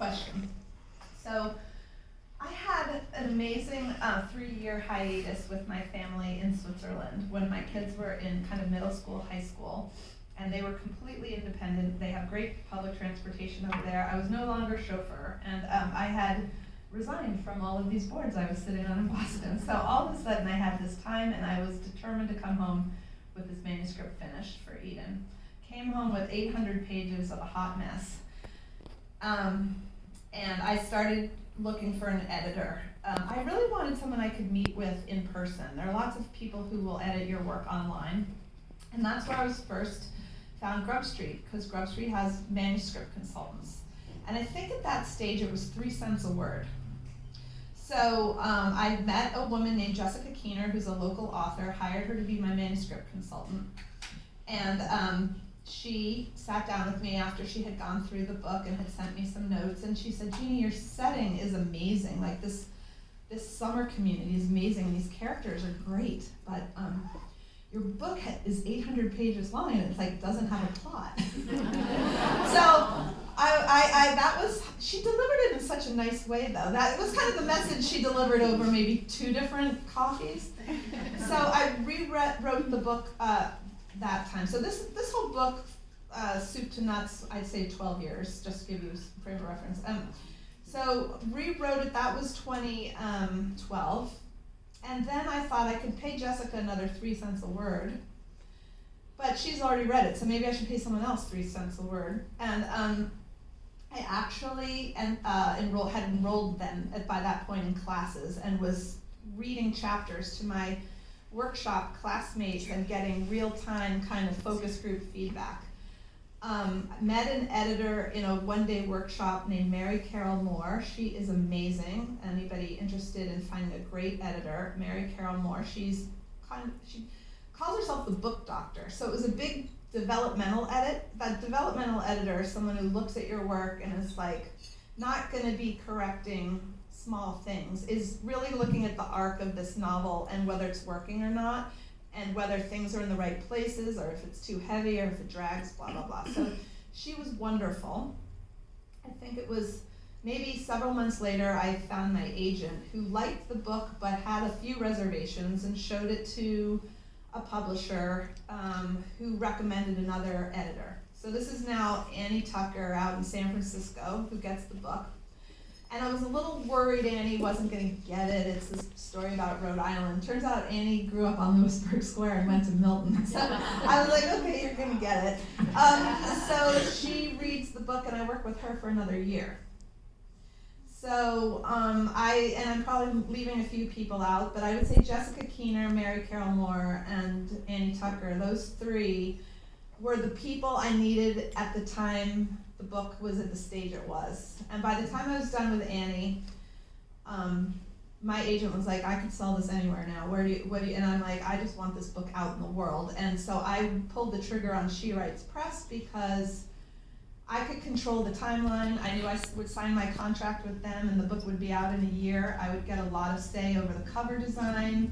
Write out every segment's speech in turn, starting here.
question. So I had an amazing 3-year hiatus with my family in Switzerland when my kids were in kind of middle school, high school, and they were completely independent. They have great public transportation over there. I was no longer chauffeur, and I had resigned from all of these boards I was sitting on in Boston. So all of a sudden I had this time, and I was determined to come home with this manuscript finished for Eden. Came home with 800 pages of a hot mess. And I started looking for an editor. I really wanted someone I could meet with in person. There are lots of people who will edit your work online. And that's where I was first found Grub Street, because Grub Street has manuscript consultants. And I think at that stage it was 3 cents a word. So I met a woman named Jessica Keener, who's a local author, hired her to be my manuscript consultant. And she sat down with me after she had gone through the book and had sent me some notes, and she said, Jeanne, your setting is amazing. Like this summer community is amazing, and these characters are great, but your book is 800 pages long, and it's like doesn't have a plot. So she delivered it in such a nice way, though. That was kind of the message she delivered over maybe 2 different coffees. So I rewrote the book that time. So this whole book, soup to nuts, I'd say 12 years, just to give you a frame of reference. So rewrote it, that was 2012. And then I thought I could pay Jessica another 3 cents a word, but she's already read it, so maybe I should pay someone else 3 cents a word. And I actually had enrolled then by that point in classes and was reading chapters to my workshop classmates and getting real-time kind of focus group feedback. Met an editor in a one-day workshop named Mary Carol Moore. She is amazing. Anybody interested in finding a great editor, Mary Carol Moore. She calls herself the book doctor. So it was a big developmental edit. That developmental editor is someone who looks at your work and is like not going to be correcting small things, is really looking at the arc of this novel and whether it's working or not, and whether things are in the right places, or if it's too heavy, or if it drags, blah, blah, blah. So she was wonderful. I think it was maybe several months later I found my agent who liked the book but had a few reservations and showed it to a publisher who recommended another editor. So this is now Annie Tucker out in San Francisco who gets the book. And I was a little worried Annie wasn't going to get it. It's this story about Rhode Island. Turns out Annie grew up on Lewisburg Square and went to Milton. So I was like, okay, you're going to get it. So she reads the book, and I work with her for another year. So I'm probably leaving a few people out, but I would say Jessica Keener, Mary Carol Moore, and Annie Tucker, those 3 were the people I needed at the time the book was at the stage it was. And by the time I was done with Annie, my agent was like, I could sell this anywhere now. What do you, and I'm like, I just want this book out in the world. And so I pulled the trigger on She Writes Press because I could control the timeline. I knew I would sign my contract with them and the book would be out in a year. I would get a lot of say over the cover design.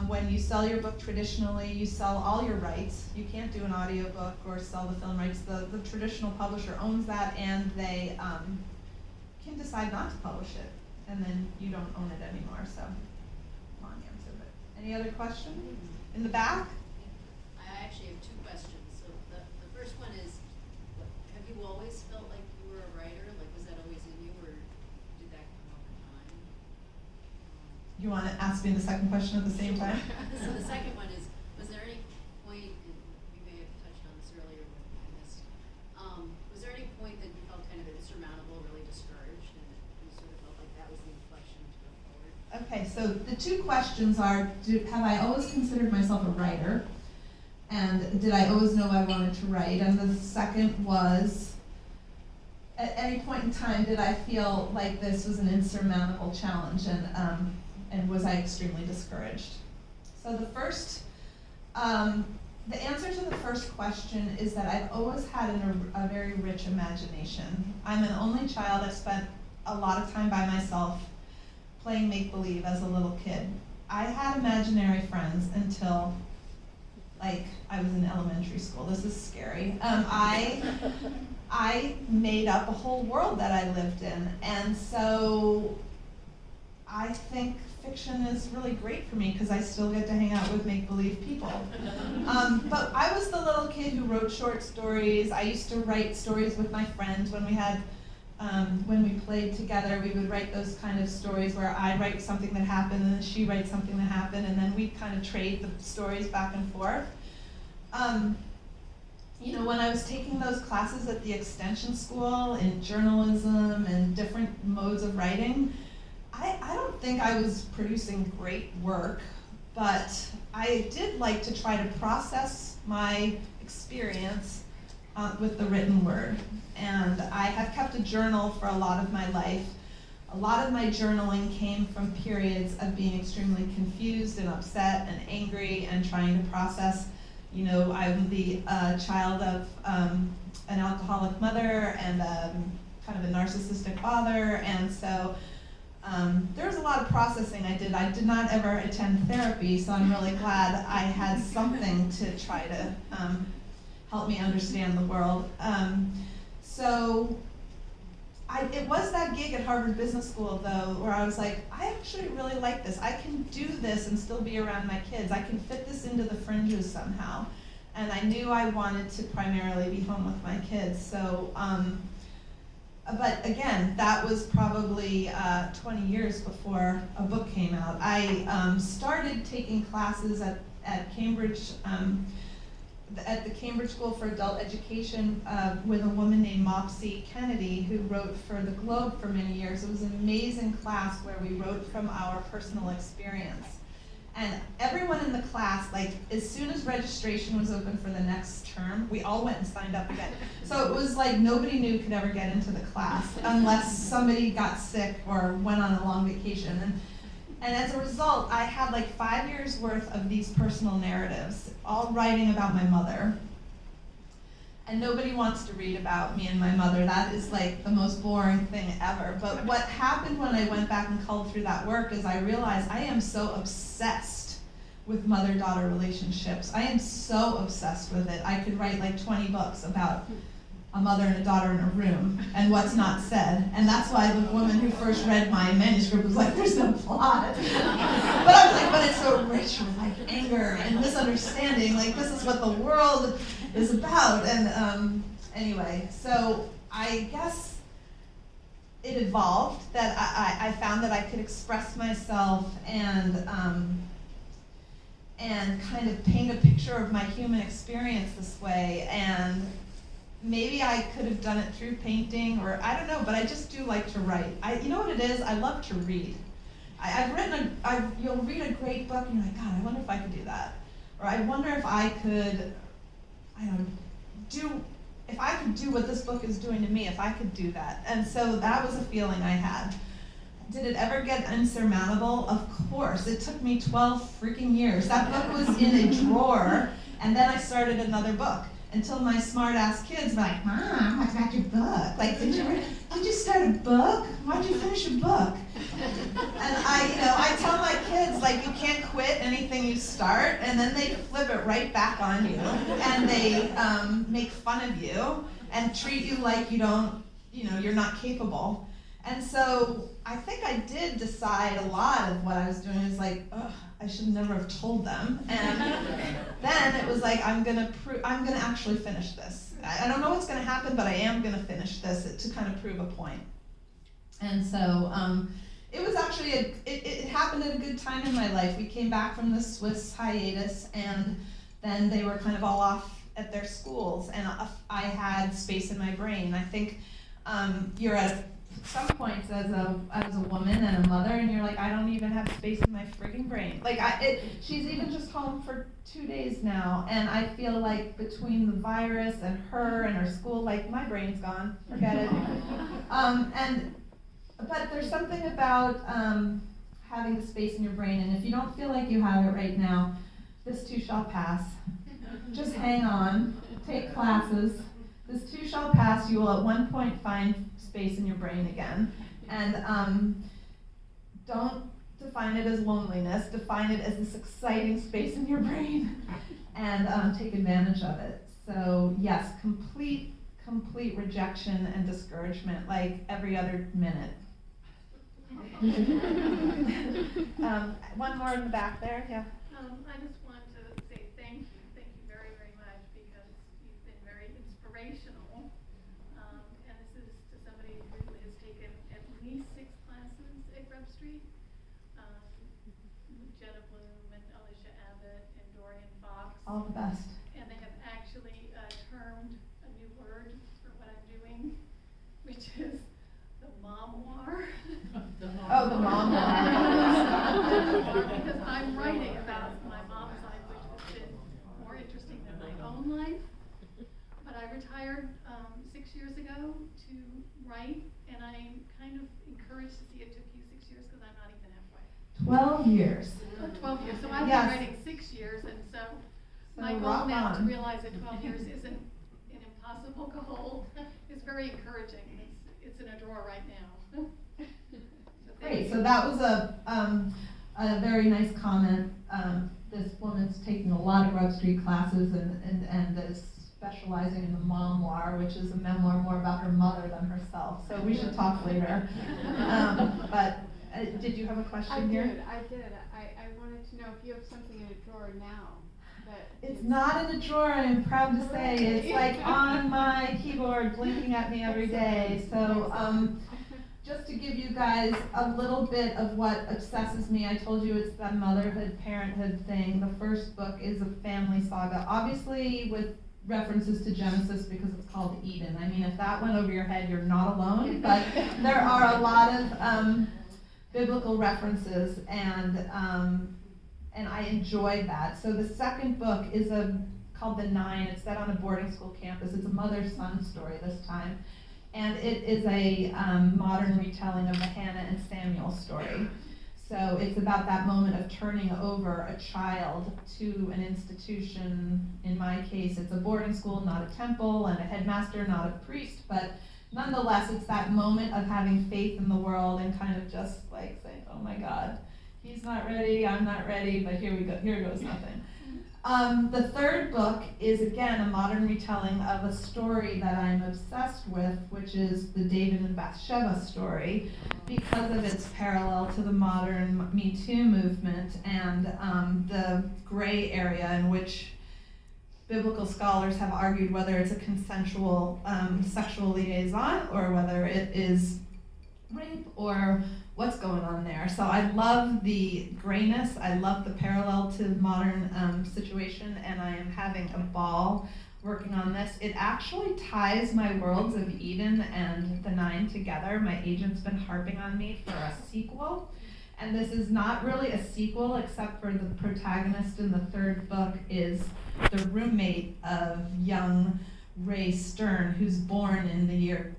When you sell your book traditionally, you sell all your rights. You can't do an audiobook or sell the film rights. The traditional publisher owns that, and they can decide not to publish it, and then you don't own it anymore. So, long answer, but any other questions? In the back? I actually have 2 questions. So the first one is, have you always felt like you were a writer? Like, was that always in you, or did that come over time? You want to ask me the second question at the same time? So the second one is, was there any point, and you may have touched on this earlier, but I missed, was there any point that you felt kind of insurmountable, really discouraged, and you sort of felt like that was the inflection to go forward? Okay, so the 2 questions are, have I always considered myself a writer? And did I always know I wanted to write? And the second was, at any point in time, did I feel like this was an insurmountable challenge, and was I extremely discouraged? So the first, the answer to the first question is that I've always had a very rich imagination. I'm an only child. I've spent a lot of time by myself playing make-believe as a little kid. I had imaginary friends until like I was in elementary school. This is scary. I made up a whole world that I lived in. And so I think fiction is really great for me because I still get to hang out with make-believe people. But I was the little kid who wrote short stories. I used to write stories with my friends when we played together. We would write those kind of stories where I'd write something that happened and then she'd write something that happened, and then we'd kind of trade the stories back and forth. When I was taking those classes at the extension school in journalism and different modes of writing, I don't think I was producing great work, but I did like to try to process my experience with the written word. And I have kept a journal for a lot of my life. A lot of my journaling came from periods of being extremely confused and upset and angry and trying to process. I'm the child of an alcoholic mother and kind of a narcissistic father, and so there was a lot of processing I did. I did not ever attend therapy, so I'm really glad I had something to try to help me understand the world. It was that gig at Harvard Business School, though, where I was like, I actually really like this. I can do this and still be around my kids. I can fit this into the fringes somehow. And I knew I wanted to primarily be home with my kids. So, but again, that was probably 20 years before a book came out. I started taking classes at Cambridge, at the Cambridge School for Adult Education with a woman named Mopsy Kennedy, who wrote for the Globe for many years. It was an amazing class where we wrote from our personal experience. And everyone in the class, as soon as registration was open for the next term, we all went and signed up again. So it was like nobody new could ever get into the class unless somebody got sick or went on a long vacation. And as a result, I had 5 years worth of these personal narratives, all writing about my mother. And nobody wants to read about me and my mother. That is the most boring thing ever. But what happened when I went back and culled through that work is I realized I am so obsessed with mother-daughter relationships. I am so obsessed with it. I could write 20 books about a mother and a daughter in a room, and what's not said. And that's why the woman who first read my manuscript was like, there's no plot. But I was like, but it's so rich with anger and misunderstanding. This is what the world is about. And anyway, so I guess it evolved that I found that I could express myself and kind of paint a picture of my human experience this way. And maybe I could have done it through painting, or I don't know, but I just do like to write. You know what it is? I love to read. You'll read a great book and you're like, God, I wonder if I could do that. Or I wonder if I could, if I could do what this book is doing to me, if I could do that. And so that was a feeling I had. Did it ever get insurmountable? Of course. It took me 12 freaking years. That book was in a drawer, and then I started another book. Until my smart-ass kids were like, Mom, what's about your book? Did you start a book? Why'd you finish a book? And I tell my kids, you can't quit anything you start, and then they flip it right back on you, and they make fun of you, and treat you like you're not capable. And so I think I did decide a lot of what I was doing is I should never have told them. And then it was I'm gonna actually finish this. I don't know what's gonna happen, but I am gonna finish this to kind of prove a point. And so it was actually it happened at a good time in my life. We came back from the Swiss hiatus, and then they were kind of all off at their schools, and I had space in my brain. I think you're at some points as a woman and a mother, and you're like, I don't even have space in my frigging brain. She's even just home for 2 days now, and I feel like between the virus and her school, my brain's gone. Forget it. But there's something about having the space in your brain, and if you don't feel like you have it right now, this too shall pass. Just hang on, take classes. This too shall pass. You will at one point find space in your brain again. And don't define it as loneliness. Define it as this exciting space in your brain, and take advantage of it. So yes, complete complete rejection and discouragement, like every other minute. One more in the back there, yeah. I just wanted to say thank you very, very much, because you've been very inspirational. And this is to somebody who has taken at least 6 classes at Grub Street. Jenna Bloom and Alicia Abbott and Dorian Fox. All the best. And they have actually termed a new word for what I'm doing, which is the momoir. Oh, the momoir. Because I'm writing about my mom's life, which has been more interesting than my own life. But I retired 6 years ago to write, and I'm kind of encouraged to see it took you 6 years, because I'm not even halfway. 12 years. 12 years. So I've Yes. been writing 6 years, and so my goal rock now to on. realize that 12 years isn't an impossible goal is very encouraging. It's in a drawer right now. So Great, thank so you. that was a very nice comment. This woman's taking a lot of Grub Street classes and is specializing in the memoir, which is a memoir more about her mother than herself. So we should talk later. But did you have a question here? I did. I wanted to know if you have something in a drawer now that It's is- not in a drawer, I'm proud to say. It's like on my keyboard, blinking at me every day. So just to give you guys a little bit of what obsesses me, I told you it's that motherhood, parenthood thing. The first book is a family saga, obviously with references to Genesis because it's called Eden. I mean, if that went over your head, you're not alone. But there are a lot of biblical references, and I enjoyed that. So the second book is called The Nine. It's set on a boarding school campus. It's a mother-son story this time. And it is a modern retelling of the Hannah and Samuel story. So it's about that moment of turning over a child to an institution. In my case, it's a boarding school, not a temple, and a headmaster, not a priest. But nonetheless, it's that moment of having faith in the world and kind of just like saying, oh my God, he's not ready, I'm not ready, but here we go, here goes nothing. The third book is, again, a modern retelling of a story that I'm obsessed with, which is the David and Bathsheba story, because of its parallel to the modern Me Too movement and the gray area in which biblical scholars have argued whether it's a consensual sexual liaison or whether it is rape or what's going on there. So I love the grayness, I love the parallel to the modern situation, and I am having a ball working on this. It actually ties my worlds of Eden and The Nine together. My agent's been harping on me for a sequel, and this is not really a sequel except for the protagonist in the third book is the roommate of young Ray Stern, who's born in the year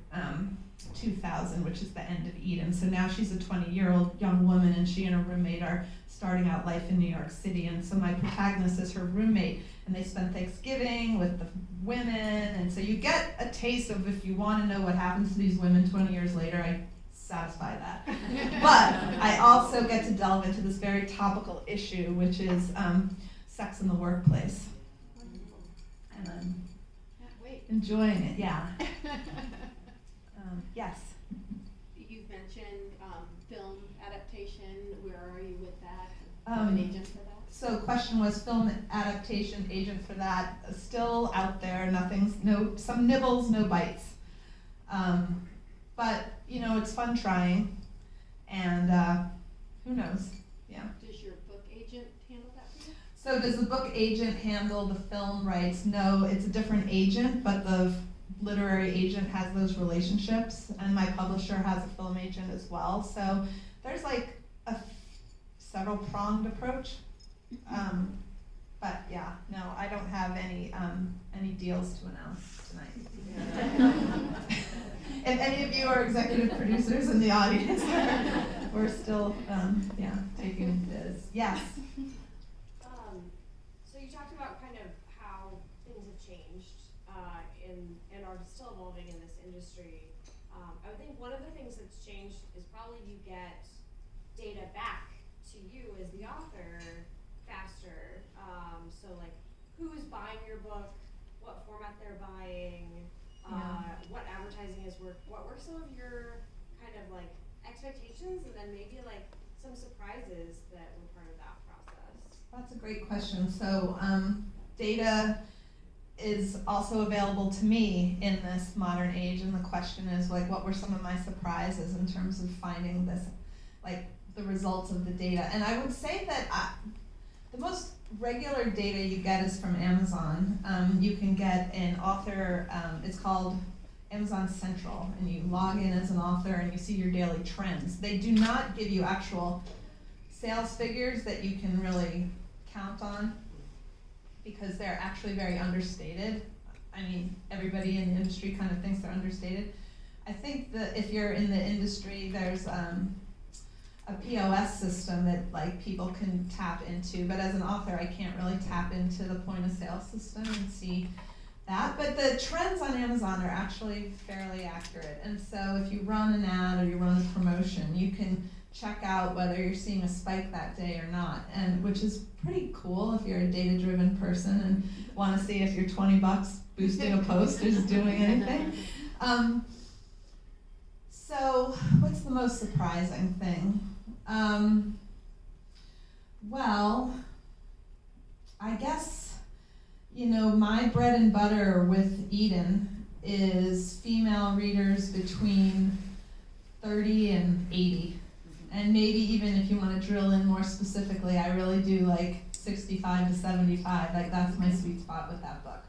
2000, which is the end of Eden. So now she's a 20-year-old young woman, and she and her roommate are starting out life in New York City. And so my protagonist is her roommate, and they spend Thanksgiving with the women. And so you get a taste of, if you want to know what happens to these women 20 years later, I satisfy that. But I also get to delve into this very topical issue, which is sex in the workplace. And I'm enjoying it, yeah. Yes. You've mentioned film adaptation. Where are you with that? Um, An agent for that? So question was film adaptation, agent for that, still out there, some nibbles, no bites. But, it's fun trying, and who knows, yeah. Does your book agent handle that for you? So does the book agent handle the film rights? No, it's a different agent, but the literary agent has those relationships, and my publisher has a film agent as well. So there's like a several pronged approach. But yeah, no, I don't have any deals to announce tonight. If any of you are executive producers in the audience, we're still taking bids. Yes. So you talked about kind of how things have changed and are still evolving in this industry. I would think one of the things that's changed is probably you get data back to you as the author faster. So like who is buying your book, what format they're buying, what advertising has worked, what were some of your kind of like expectations, and then maybe like some surprises that were part of that process? That's a great question. So data is also available to me in this modern age, and the question is like, what were some of my surprises in terms of finding this, like the results of the data? And I would say that the most regular data you get is from Amazon. You can get an author, it's called Amazon Central, and you log in as an author and you see your daily trends. They do not give you actual sales figures that you can really count on, because they're actually very understated. I mean, everybody in the industry kind of thinks they're understated. I think that if you're in the industry, there's a POS system that like people can tap into, but as an author, I can't really tap into the point of sale system and see that. But the trends on Amazon are actually fairly accurate. And so if you run an ad or you run a promotion, you can check out whether you're seeing a spike that day or not, and which is pretty cool if you're a data-driven person and want to see if your $20 boosting a post is doing anything. So what's the most surprising thing? Well, I guess, you know, my bread and butter with Eden is female readers between 30 and 80. And maybe even if you want to drill in more specifically, I really do like 65 to 75. Like that's my sweet spot with that book.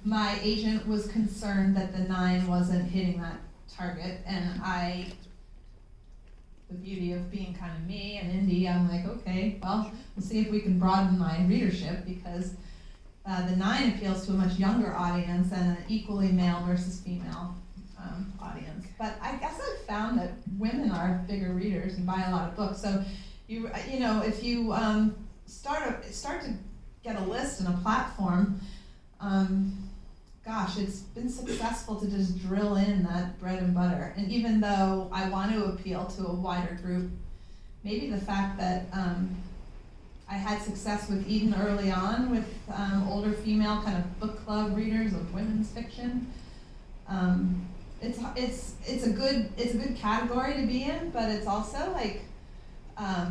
My agent was concerned that the 9 wasn't hitting that target, and the beauty of being kind of me and indie, I'm like, okay, well, we'll see if we can broaden my readership, because the 9 appeals to a much younger audience and an equally male versus female audience. But I guess I've found that women are bigger readers and buy a lot of books. So you know, if you start to get a list and a platform, gosh, it's been successful to just drill in that bread and butter. And even though I want to appeal to a wider group, maybe the fact that I had success with Eden early on with older female kind of book club readers of women's fiction. It's a good category to be in, but it's also like I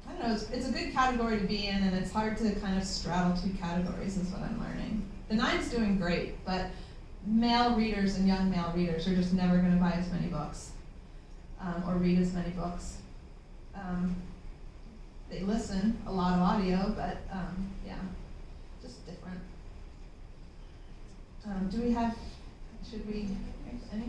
don't know. It's a good category to be in, and it's hard to kind of straddle two categories, is what I'm learning. The 9's doing great, but male readers and young male readers are just never going to buy as many books or read as many books. They listen a lot of audio, but yeah, just different. Should we, any